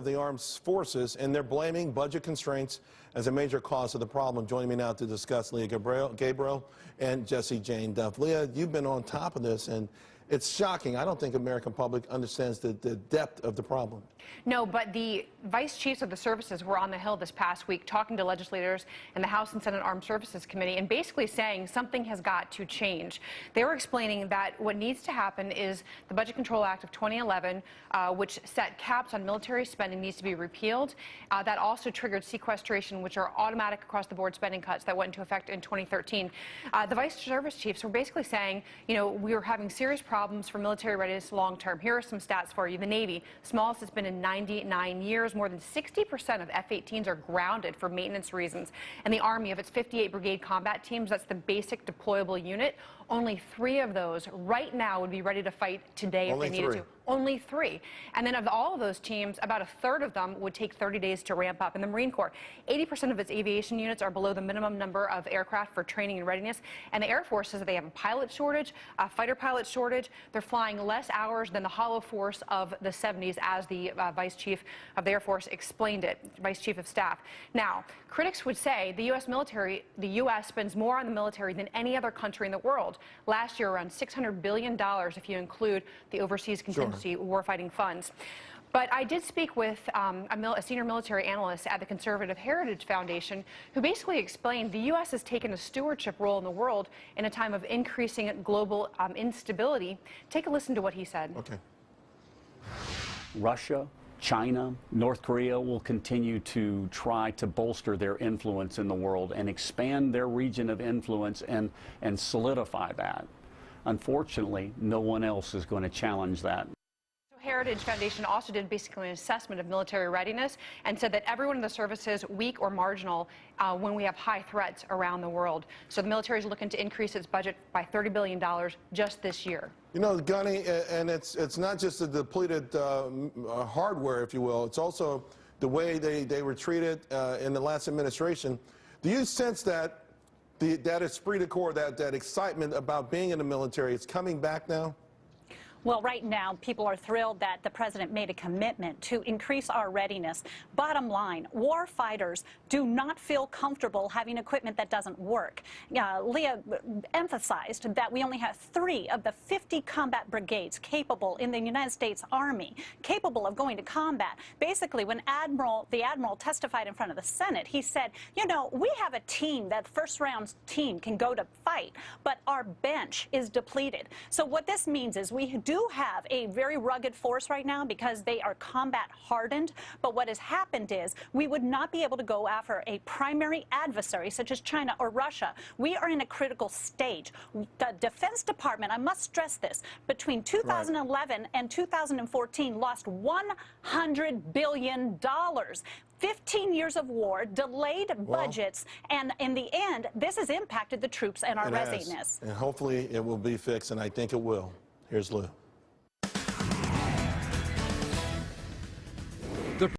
of the armed forces, and they're blaming budget constraints as a major cause of the problem. Joining me now to discuss, Leah Gabriel and Jesse Jane Duff. Leah, you've been on top of this, and it's shocking. I don't think American public understands the depth of the problem. No, but the vice chiefs of the services were on the Hill this past week talking to legislators in the House and Senate Armed Services Committee and basically saying something has got to change. They were explaining that what needs to happen is the Budget Control Act of 2011, which set caps on military spending, needs to be repealed. That also triggered sequestration, which are automatic across-the-board spending cuts that went into effect in 2013. The vice service chiefs were basically saying, you know, we are having serious problems for military readiness long-term. Here are some stats for you. The Navy, smallest it's been in 99 years. More than 60% of F-18s are grounded for maintenance reasons. And the Army, of its 58 brigade combat teams, that's the basic deployable unit, only 3 of those right now would be ready to fight today if they needed to. Only 3. And then of all of those teams, about a third of them would take 30 days to ramp up. In the Marine Corps, 80% of its aviation units are below the minimum number of aircraft for training and readiness. And the Air Force says that they have a pilot shortage, a fighter pilot shortage. They're flying less hours than the hollow force of the 70s, as the Vice Chief of the Air Force explained it, Vice Chief of Staff. Now, critics would say the U.S. spends more on the military than any other country in the world. Last year, around $600 billion if you include the overseas contingency warfighting funds. But I did speak with a senior military analyst at the Conservative Heritage Foundation who basically explained the U.S. has taken a stewardship role in the world in a time of increasing global instability. Take a listen to what he said. Okay. Russia, China, North Korea will continue to try to bolster their influence in the world and expand their region of influence and solidify that. Unfortunately, no one else is going to challenge that. Heritage Foundation also did basically an assessment of military readiness and said that everyone in the service is weak or marginal when we have high threats around the world. So the military is looking to increase its budget by $30 billion just this year. You know, Gunny, and it's not just the depleted hardware, if you will. It's also the way they were treated in the last administration. Do you sense that that esprit de corps, that excitement about being in the military, is coming back now? Well, right now, people are thrilled that the president made a commitment to increase our readiness. Bottom line, war fighters do not feel comfortable having equipment that doesn't work. Leah emphasized that we only have 3 of the 50 combat brigades capable in the United States Army, capable of going to combat. Basically, when the Admiral testified in front of the Senate, he said, you know, we have a team, that first-round team can go to fight, but our bench is depleted. So what this means is we do have a very rugged force right now because they are combat hardened, but what has happened is we would not be able to go after a primary adversary such as China or Russia. We are in a critical stage. The Defense Department, I must stress this, between 2011 and 2014 lost $100 billion. 15 years of war, delayed budgets, and in the end, this has impacted the troops and our readiness. And hopefully it will be fixed, and I think it will. Here's Lou.